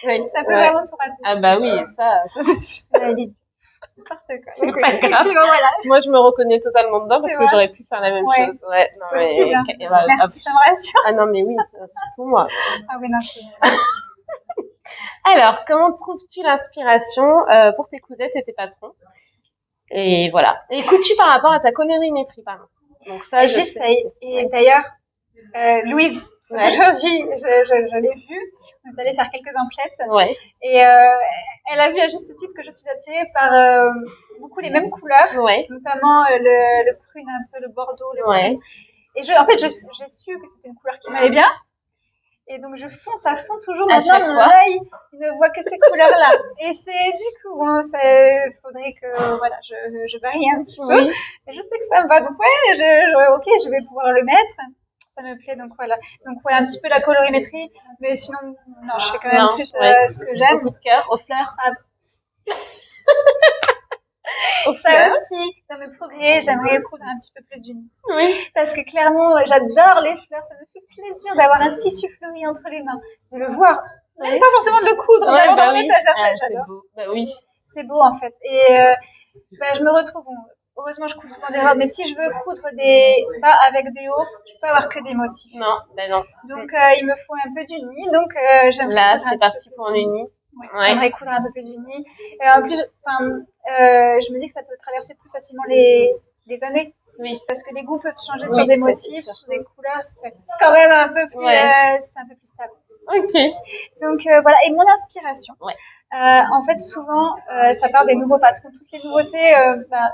Oui. Ça peut vraiment tout rater. Ah bah oui, ça c'est sûr. N'importe quoi. C'est pas grave. Voilà. Moi, je me reconnais totalement dedans parce que j'aurais pu faire la même chose. Ouais, non, possible. Mais... Merci, ça me rassure. Ah non, mais oui, surtout moi. Ah oui, non, c'est... Alors, comment trouves-tu l'inspiration pour tes cousettes et tes patrons? Et voilà. Et écoutes-tu par rapport à ta colorimétrie, pardon. Donc ça, j'essaye. Et d'ailleurs, Louise, aujourd'hui, je l'ai vue. On est allé faire quelques emplettes. Ouais. Et elle a vu à juste titre que je suis attirée par beaucoup les mêmes couleurs, notamment le prune, un peu le bordeaux, le prune. Et en fait, j'ai su que c'était une couleur qui m'allait bien. Et donc, je fonce à fond toujours. Maintenant, mon œil ne voit que ces couleurs-là. Et c'est du coup, bon, faudrait que, voilà, je varie un petit peu. Et je sais que ça me va. Donc, ok, je vais pouvoir le mettre. Ça me plaît, donc voilà. Donc, ouais, un petit peu la colorimétrie. Mais sinon, non, je fais quand même plus ce que j'aime. Au coup de cœur, aux fleurs. Ça aussi, dans mes progrès, j'aimerais coudre un petit peu plus d'unis. Oui. Parce que clairement, j'adore les fleurs. Ça me fait plaisir d'avoir un tissu fleuri entre les mains, de le voir. Même pas forcément de le coudre, d'avoir dans mon étagère. C'est beau. Bah oui. C'est beau en fait. Et je me retrouve. Bon, heureusement, je couds souvent des robes, mais si je veux coudre des bas avec des hauts, je peux avoir que des motifs. Non, ben non. Donc, il me faut un peu d'uni. Donc, j'aimerais. Là, c'est parti pour l'uni. J'aimerais coudre un peu plus d'uni. Et en plus, je me dis que ça peut traverser plus facilement les années. Oui. Parce que les goûts peuvent changer sur des motifs, sur des couleurs. C'est quand même un peu plus, c'est un peu plus stable. Ok. Donc, voilà. Et mon inspiration. En fait, souvent, ça part des nouveaux patrons. Toutes les nouveautés,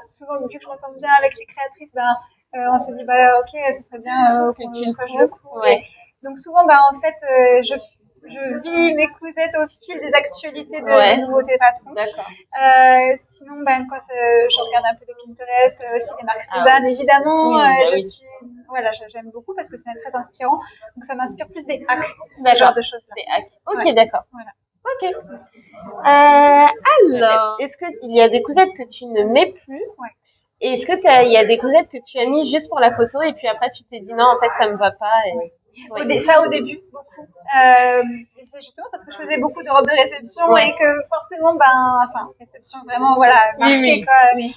souvent, vu que je m'entends bien avec les créatrices, on se dit, ok, ça serait bien que je le couds. Donc, souvent, en fait, je vis mes cousettes au fil des actualités des nouveautés patrons. D'accord. Sinon, quand je regarde un peu de Pinterest, aussi les marques Cézanne, évidemment, j'aime beaucoup parce que c'est très inspirant. Donc, ça m'inspire plus des hacks, ce genre de choses-là. Des hacks. Ok, d'accord. Voilà. Ok. Alors, est-ce qu'il y a des cousettes que tu ne mets plus? Et est-ce que il y a des cousettes que tu as mis juste pour la photo et puis après tu t'es dit non, en fait, ça me va pas et... Ça au début, beaucoup. C'est justement parce que je faisais beaucoup de robes de réception et que forcément, réception vraiment, marquée quoi. Oui.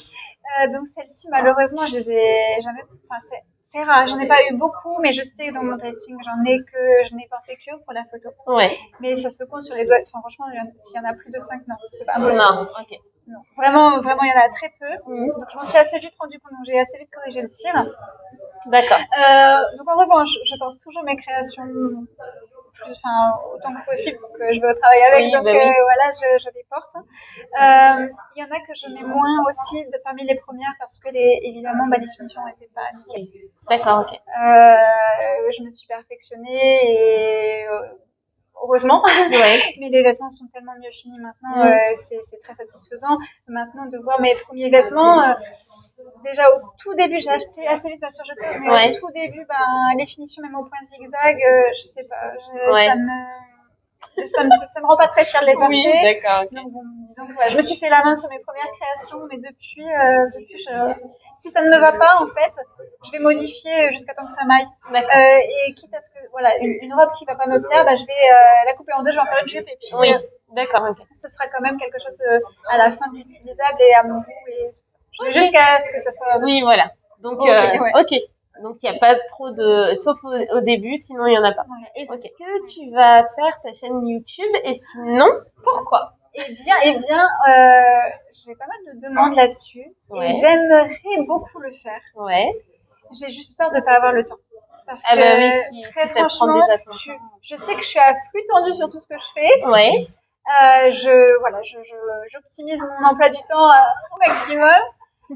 Donc celle-ci, malheureusement, je les ai jamais. Enfin, c'est rare. J'en ai pas eu beaucoup, mais je sais que dans mon dressing, je n'ai porté que pour la photo. Ouais. Mais ça se compte sur les doigts. Enfin, franchement, s'il y en a plus de 5, non, c'est pas impossible. Non, ok. Non. Vraiment, vraiment, il y en a très peu. Donc je m'en suis assez vite rendu compte. Donc j'ai assez vite corrigé le tir. D'accord. Donc en revanche, je porte toujours mes créations autant que possible, que je vais au travail avec, donc voilà, je les porte. Il y en a que je mets moins aussi parmi les premières parce que évidemment les finitions n'étaient pas nickel. D'accord, ok. Je me suis perfectionnée et heureusement, mais les vêtements sont tellement mieux finis maintenant, c'est très satisfaisant. Maintenant de voir mes premiers vêtements, déjà au tout début, j'ai acheté assez vite ma surjeteuse, mais au tout début, les finitions, même au point zigzag, je sais pas, ça me rend pas très fière de les porter. Oui, d'accord. Okay. Donc bon, disons que je me suis fait la main sur mes premières créations, mais depuis si ça ne me va pas, en fait, je vais modifier jusqu'à temps que ça m'aille. Et quitte à ce que, une robe qui va pas me plaire, je vais la couper en deux, je vais en faire une jupe, et puis d'accord. Okay. Ce sera quand même quelque chose à la fin d'utilisable et à mon goût et jusqu'à ce que ça soit. Oui, voilà. Donc, ok. Donc, il n'y a pas trop sauf au début, sinon il n'y en a pas. Est-ce que tu vas faire ta chaîne YouTube et sinon, pourquoi? Eh bien, j'ai pas mal de demandes là-dessus et j'aimerais beaucoup le faire. J'ai juste peur de pas avoir le temps. Parce que très franchement, je sais que je suis à flux tendu sur tout ce que je fais. J'optimise mon emploi du temps au maximum.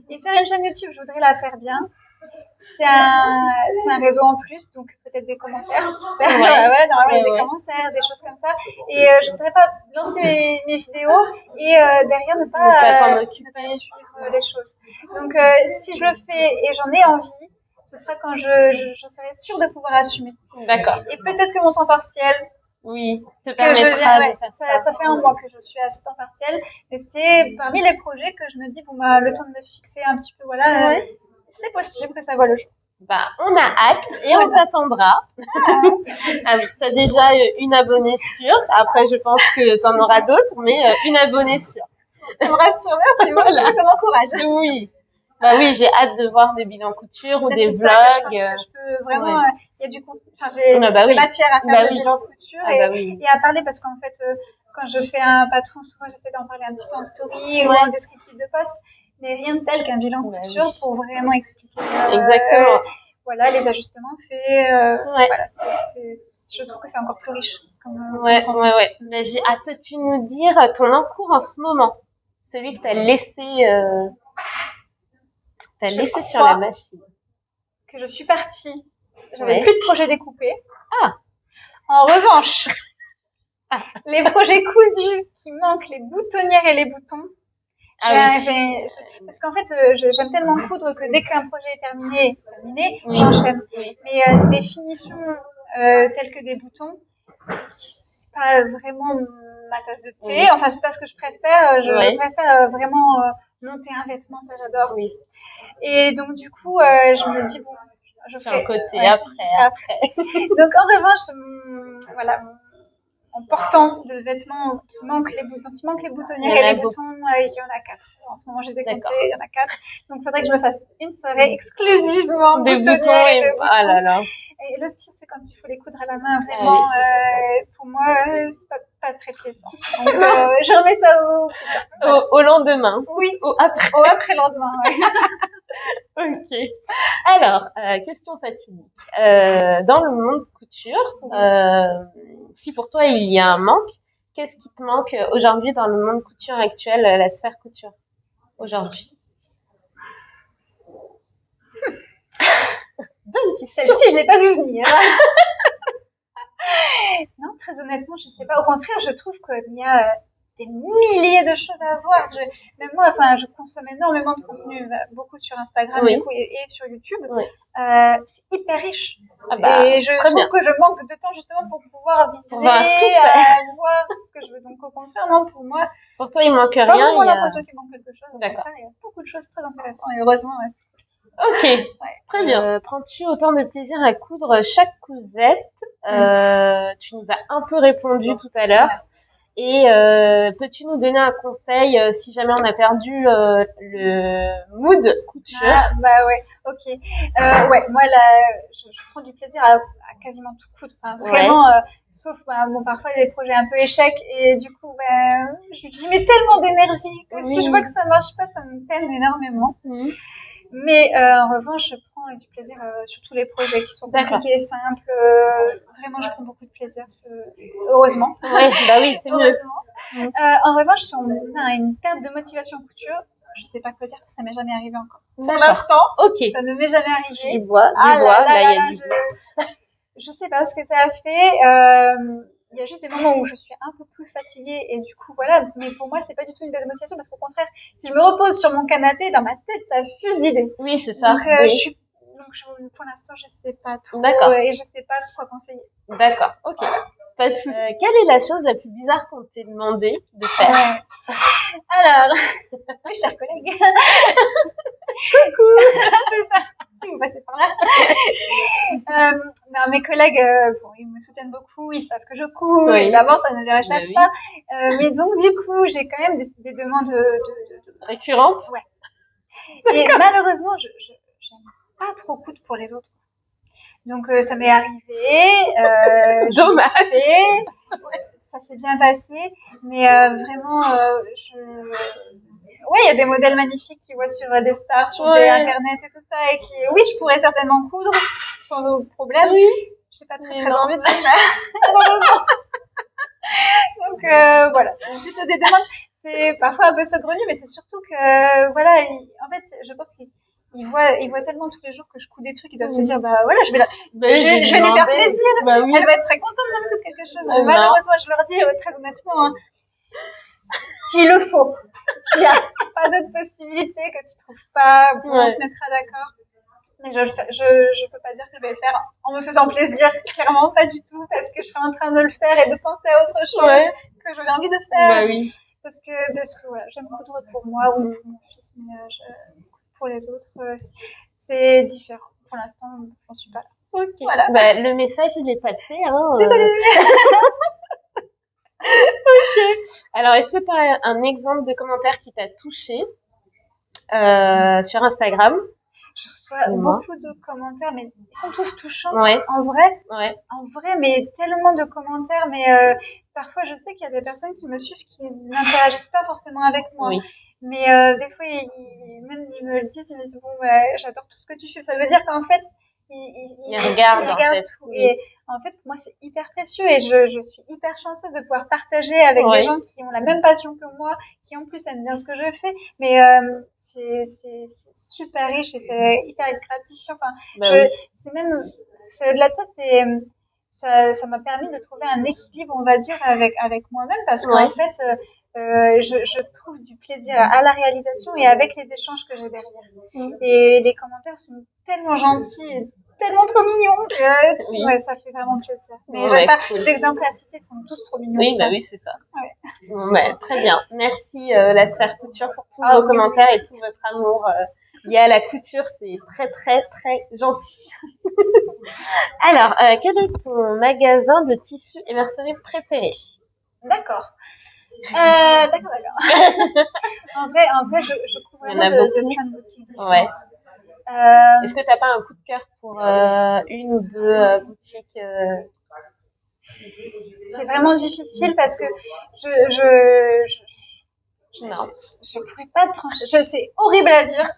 Et faire une chaîne YouTube, je voudrais la faire bien. C'est un réseau en plus, donc peut-être des commentaires, j'espère. Normalement, il y a des commentaires, des choses comme ça. Et je voudrais pas lancer mes vidéos et derrière ne pas suivre les choses. Donc si je le fais et j'en ai envie, ce sera quand je serai sûre de pouvoir assumer. D'accord. Et peut-être que mon temps partiel, te permettra de faire ça fait un mois que je suis à ce temps partiel, mais c'est parmi les projets que je me dis, le temps de me fixer un petit peu, c'est possible que ça voit le jour. On a hâte et on t'attendra. Ah oui, t'as déjà une abonnée sûre. Après, je pense que t'en auras d'autres, mais une abonnée sûre. Ça me rassure, merci beaucoup, ça m'encourage. Oui. Oui, j'ai hâte de voir des bilans couture ou des vlogs. Je pense que je peux vraiment, il y a du contenu, j'ai matière à faire des bilans couture et à parler parce qu'en fait, quand je fais un patron, souvent j'essaie d'en parler un petit peu en story ou en descriptif de post, mais rien de tel qu'un bilan couture pour vraiment expliquer. Exactement. Les ajustements faits. Je trouve que c'est encore plus riche. Mais j'ai hâte. Peux-tu nous dire ton encours en ce moment? Celui que t'as laissé, sur la machine. Que je suis partie. J'avais plus de projets découpés. Ah. En revanche, les projets cousus qui manquent, les boutonnières et les boutons. Parce qu'en fait, j'aime tellement coudre que dès qu'un projet est terminé, j'enchaîne. Mais des finitions telles que des boutons, c'est pas vraiment ma tasse de thé. Enfin, c'est pas ce que je préfère. Je préfère vraiment monter un vêtement, ça j'adore. Et donc du coup, je me dis je fais un côté après. Donc en revanche, en portant de vêtements qui manquent dont il manque les boutonnières et les boutons, il y en a 4. En ce moment, je les ai comptés, il y en a 4. Donc il faudrait que je me fasse une soirée exclusivement de boutons et de boutons. Ah là là. Et le pire, c'est quand il faut les coudre à la main, vraiment, pour moi, c'est pas très plaisant. Donc, je remets ça au lendemain. Oui. Au après-lendemain, Ok. Alors, question fatidique. Dans le monde couture, si pour toi il y a un manque, qu'est-ce qui te manque aujourd'hui dans le monde couture actuel, la sphère couture, aujourd'hui? Celle-ci, je l'ai pas vue venir. Non, très honnêtement, je sais pas. Au contraire, je trouve qu'il y a des milliers de choses à voir. Même moi, je consomme énormément de contenu, beaucoup sur Instagram du coup, et sur YouTube. C'est hyper riche. Et je trouve que je manque de temps justement pour pouvoir visionner, voir ce que je veux. Donc au contraire, non, pour moi. Pour toi, il manque rien. Pas vraiment l'impression qu'il manque quelque chose. Au contraire, il y a beaucoup de choses très intéressantes. Et heureusement, c'est cool. Ok, très bien. Prends-tu autant de plaisir à coudre chaque cousette? Tu nous as un peu répondu tout à l'heure. Et peux-tu nous donner un conseil si jamais on a perdu le mood couture? Bah ouais, ok. Ouais, moi je prends du plaisir à quasiment tout coudre. Enfin, vraiment, sauf bon, parfois il y a des projets un peu échecs et du coup, j'y mets tellement d'énergie que si je vois que ça marche pas, ça me peine énormément. Mais en revanche, je prends du plaisir sur tous les projets qui sont compliqués et simples. Vraiment, je prends beaucoup de plaisir, heureusement. Ouais, bah oui, c'est mieux. En revanche, si on a une perte de motivation en couture, je sais pas quoi dire, ça m'est jamais arrivé encore. Pour l'instant, ça ne m'est jamais arrivé. Du bois, là, il y a du bois. Je sais pas ce que ça a fait. Il y a juste des moments où je suis un peu plus fatiguée et du coup voilà, mais pour moi c'est pas du tout une baisse de motivation parce qu'au contraire, si je me repose sur mon canapé, dans ma tête ça fuse d'idées. Oui, c'est ça. Donc, pour l'instant je sais pas trop et je sais pas quoi conseiller. D'accord, ok. Pas de souci. Quelle est la chose la plus bizarre qu'on t'ait demandé de faire? Alors, mes chers collègues. Coucou. C'est ça. Si vous passez par là. Mes collègues, ils me soutiennent beaucoup, ils savent que je couds, évidemment, ça ne les échappe pas. Mais donc, du coup, j'ai quand même des demandes récurrentes. Ouais. Et malheureusement, je n'aime pas trop coudre pour les autres. Donc, ça m'est arrivé. Dommage. Ça s'est bien passé, mais vraiment, il y a des modèles magnifiques qui voient sur des stars, sur des internet et tout ça, et qui, oui, je pourrais certainement coudre sans problème. Oui. J'ai pas très envie de le faire. Donc voilà, c'est plutôt des demandes. C'est parfois un peu saugrenu, mais c'est surtout que voilà, en fait, je pense qu'ils voient tellement tous les jours que je couds des trucs, ils doivent se dire bah voilà, je vais lui faire plaisir. Bah oui. Elle va être très contente de me coudre quelque chose. Malheureusement, je leur dis très honnêtement, hein, s'il le faut, s'il n'y a pas d'autre possibilité que tu trouves pas, on se mettra d'accord. Mais je peux pas dire que je vais le faire en me faisant plaisir, clairement pas du tout, parce que je serai en train de le faire et de penser à autre chose que j'aurais envie de faire. Bah oui. Parce que voilà, j'aime coudre pour moi ou pour mon fils, mais pour les autres, c'est différent. Pour l'instant, j'en suis pas là. Ok. Voilà. Bah, le message, il est passé. Hein, Désolée. Ok. Alors, est-ce que tu as un exemple de commentaire qui t'a touché sur Instagram? Je reçois beaucoup de commentaires, mais ils sont tous touchants. En vrai, mais tellement de commentaires. Mais parfois, je sais qu'il y a des personnes qui me suivent qui n'interagissent pas forcément avec moi. Oui. Mais des fois, ils me le disent, ils me disent bon, j'adore tout ce que tu fais. Ça veut dire qu'en fait, ils regardent en fait. Tout. Et en fait, moi, c'est hyper précieux et je suis hyper chanceuse de pouvoir partager avec des gens qui ont la même passion que moi, qui en plus aiment bien ce que je fais. Mais c'est super riche et c'est hyper gratifiant. Enfin, c'est au-delà de ça, ça m'a permis de trouver un équilibre, on va dire, avec moi-même parce qu'en fait, je trouve du plaisir à la réalisation et avec les échanges que j'ai derrière. Et les commentaires sont tellement gentils, tellement trop mignons que ça fait vraiment plaisir. Mais j'ai pas d'exemples à citer, ils sont tous trop mignons. Oui, bah oui, c'est ça. Bon, très bien. Merci la Sphère Couture pour tous vos commentaires et tout votre amour lié à la couture. C'est très, très, très gentil. Alors, quel est ton magasin de tissus et mercerie préféré? D'accord. D'accord. en vrai, je trouve vraiment de plein de boutiques différentes. Ouais. Est-ce que t'as pas un coup de cœur pour une ou deux boutiques C'est vraiment difficile parce que je pourrais pas trancher. C'est horrible à dire.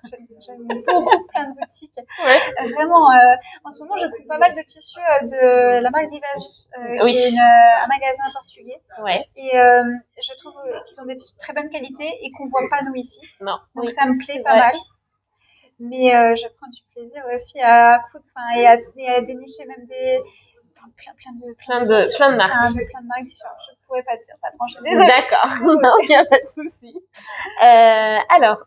J'aime beaucoup plein de boutiques. Vraiment, en ce moment, je coupe pas mal de tissus de la marque Divasus, qui est un magasin portugais. Et je trouve qu'ils ont des tissus de très bonne qualité et qu'on voit pas nous ici. Non. Donc ça me plaît pas mal. Mais je prends du plaisir aussi à coudre, et à dénicher même plein de marques. Plein de marques différentes. Je pourrais pas dire, pas trancher. Désolée. D'accord. Non, il n'y a pas de souci. Alors,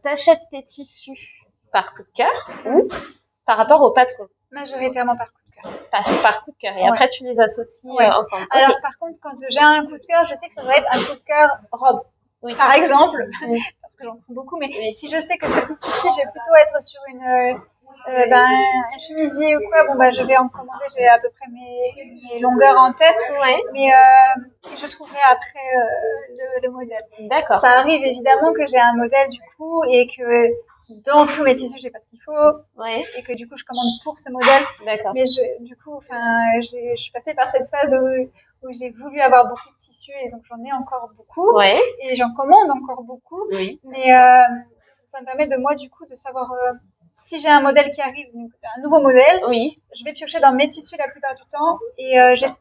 t'achètes tes tissus par coup de cœur ou par rapport au patron? Majoritairement par coup de cœur. Par coup de cœur. Et après, tu les associes ensemble. Alors, par contre, quand j'ai un coup de cœur, je sais que ça doit être un coup de cœur robe. Oui. Par exemple, parce que j'en prends beaucoup, mais si je sais que ce tissu-ci, je vais plutôt être sur une Un chemisier ou quoi, bon, je vais en commander, j'ai à peu près mes longueurs en tête, mais je trouverai après le modèle. D'accord. Ça arrive évidemment que j'ai un modèle du coup et que dans tous mes tissus, j'ai pas ce qu'il faut et que du coup, je commande pour ce modèle. D'accord. Mais je suis passée par cette phase où j'ai voulu avoir beaucoup de tissus et donc j'en ai encore beaucoup et j'en commande encore beaucoup. Oui. Mais ça me permet de moi du coup de savoir si j'ai un modèle qui arrive, un nouveau modèle, je vais piocher dans mes tissus la plupart du temps et j'ai ce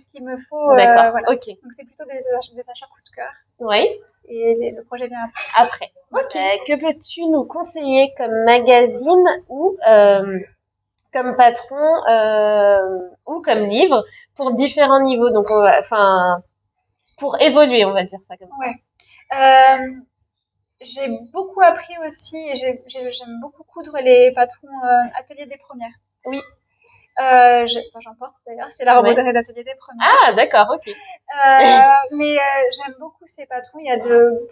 qu'il me faut. D'accord. Voilà. Ok. Donc c'est plutôt des achats coup de cœur. Oui. Et le projet vient après. Okay. Que peux-tu nous conseiller comme magazine ou comme patron ou comme livre pour différents niveaux, donc pour évoluer, on va dire ça comme ça. J'ai beaucoup appris aussi et j'aime beaucoup coudre les patrons Atelier des Premières. Oui. J'en porte d'ailleurs, c'est la roboterie d'Atelier des Premières. Ah, d'accord, ok. Mais j'aime beaucoup ces patrons. Il y a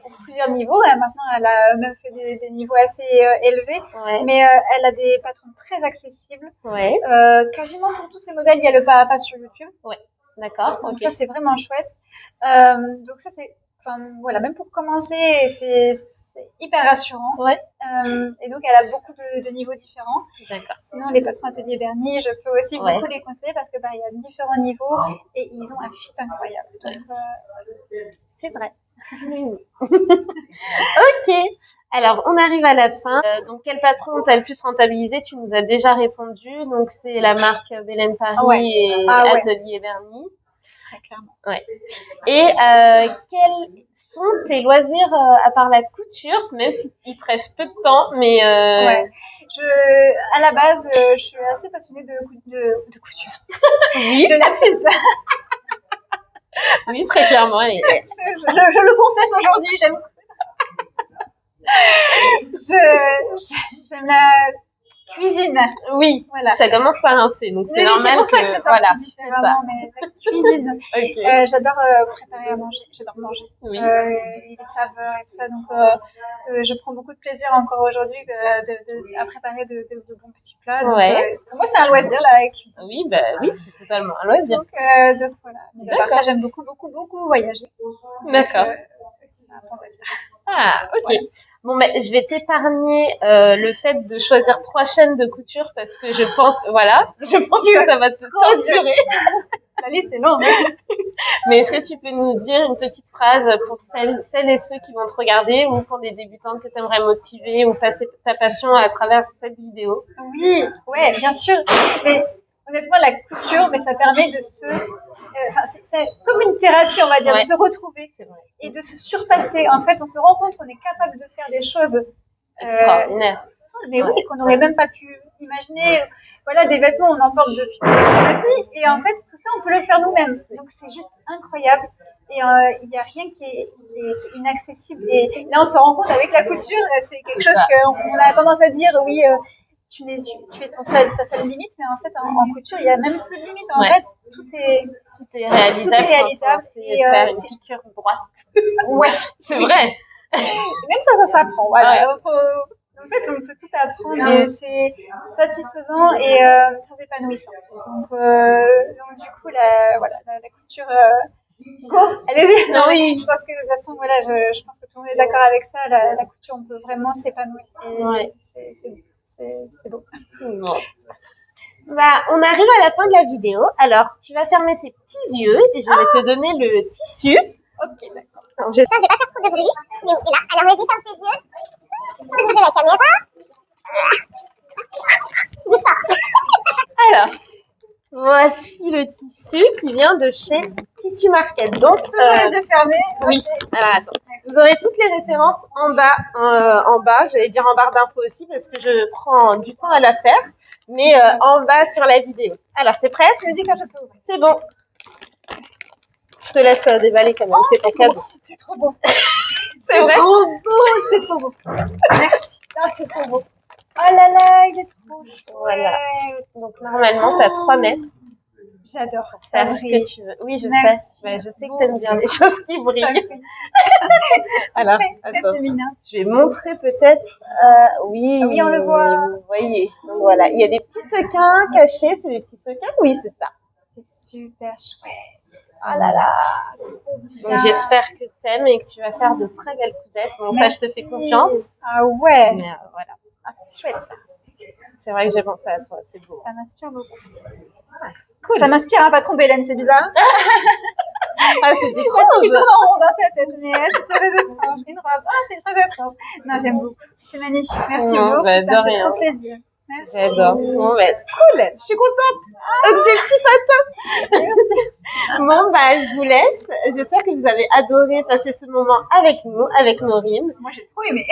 pour plusieurs niveaux. Maintenant, elle a même fait des niveaux assez élevés. Mais elle a des patrons très accessibles. Quasiment pour tous ces modèles, il y a le pas à pas sur YouTube. D'accord. Donc ça, c'est vraiment chouette. Donc ça, c'est, même pour commencer, c'est hyper rassurant. Et donc, elle a beaucoup de niveaux différents. D'accord. Sinon, les patrons Atelier Bernie, je peux aussi beaucoup les conseiller parce que il y a différents niveaux et ils ont un fit incroyable. Donc, c'est vrai. Ok. Alors, on arrive à la fin. Donc, quel patron t'a le plus rentabilisé? Tu nous as déjà répondu. Donc, c'est la marque Belen Paris et Atelier Bernie. Très clairement. Et quels sont tes loisirs à part la couture, même s'il te reste peu de temps, mais à la base, je suis assez passionnée de couture. Oui. De lapsus. Oui, très clairement. Je le confesse aujourd'hui, j'aime la cuisine. Oui, voilà. Ça commence par un C, donc c'est normal que voilà, différemment, mais la cuisine. J'adore préparer à manger, j'adore manger. Les saveurs et tout ça, donc je prends beaucoup de plaisir encore aujourd'hui à préparer de bons petits plats. Donc, pour moi, c'est un loisir la cuisine. Oui, oui, c'est totalement un loisir. Donc voilà. Mais à part ça, j'aime beaucoup voyager. D'accord. C'est un bon loisir. Ah, ok. Voilà. Bon, je vais t'épargner le fait de choisir 3 chaînes de couture parce que je pense que ça va te torturer. La liste est longue. Mais est-ce que tu peux nous dire une petite phrase pour celles et ceux qui vont te regarder ou pour des débutantes que tu aimerais motiver ou passer ta passion à travers cette vidéo? Oui, bien sûr. Mais honnêtement, la couture, ça permet de c'est comme une thérapie, on va dire, de se retrouver et de se surpasser. En fait, on se rend compte qu'on est capable de faire des choses extraordinaires. Mais oui, qu'on n'aurait même pas pu imaginer. Voilà, des vêtements, on en porte depuis qu'on est petit, et en fait, tout ça, on peut le faire nous-mêmes. Donc, c'est juste incroyable. Et il n'y a rien qui est inaccessible. Et là, on se rend compte avec la couture, c'est quelque chose qu'on a tendance à dire, oui, tu es ta seule limite, mais en fait, en couture, il n'y a même plus de limite. En fait, tout est réalisable. Et faire une piqûre droite. C'est vrai. Même ça s'apprend. Voilà. En fait, on peut tout apprendre, mais c'est satisfaisant et très épanouissant. Donc du coup, la couture, go, allez-y. Non, oui. Je pense que de toute façon, je pense que tout le monde est d'accord avec ça. La couture, on peut vraiment s'épanouir. Et c'est beau. Bon. On arrive à la fin de la vidéo. Alors, tu vas fermer tes petits yeux et je vais te donner le tissu. Ok, d'accord. Alors, je vais pas faire trop de bruit. Mais là, alors vas-y, ferme tes yeux. Fais bouger la caméra. Alors, voici le tissu qui vient de chez Tissu Market. Donc, toujours les yeux fermés. Oui. Alors, attends. Vous aurez toutes les références en bas. J'allais dire en barre d'infos aussi parce que je prends du temps à la faire. Mais en bas sur la vidéo. Alors, t'es prête? Tu me dis quand je peux. C'est bon. Je te laisse déballer quand même. C'est ton cadeau. C'est trop beau. C'est vrai? Trop beau. C'est trop beau. Merci. C'est trop beau. Oh là là, il est trop chouette. Voilà. Donc, normalement, t'as 3 mètres. J'adore. Faire ce que tu veux. Oui, je Merci. sais. Je sais que t'aimes bien les choses qui brillent. Alors, attends. Je vais montrer peut-être. Oui. Oui, on le voit. Vous voyez. Donc voilà, il y a des petits sequins cachés. C'est des petits sequins. Oui, c'est ça. C'est super chouette. Oh là là, trop bien. Donc j'espère que t'aimes et que tu vas faire de très belles cousettes. Bon, ça, je te fais confiance. Ah ouais. Mais voilà. Ah, c'est chouette. C'est vrai que j'ai pensé à toi. C'est beau. Ça m'inspire beaucoup. Ah, cool. Ça m'inspire un patron Bélène, c'est bizarre. Ah, c'est étrange. Il tourne en rond dans sa tête, mais c'est très étrange. Une robe, c'est très étrange. Non, j'aime beaucoup. C'est magnifique. Merci beaucoup. Ça me fait trop plaisir. Merci. J'adore. Bon, cool. Je suis contente. Objectif atteint. Bon, je vous laisse. J'espère que vous avez adoré passer ce moment avec nous, avec Maureen. Moi, j'ai trop aimé.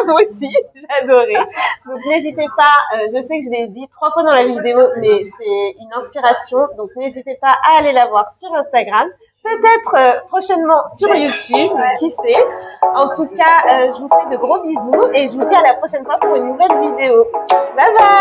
Moi aussi, j'ai adoré. Donc, n'hésitez pas. Je sais que je l'ai dit 3 fois dans la vidéo, mais c'est une inspiration. Donc, n'hésitez pas à aller la voir sur Instagram. Peut-être prochainement sur YouTube, qui sait. En tout cas, je vous fais de gros bisous et je vous dis à la prochaine fois pour une nouvelle vidéo. Bye bye!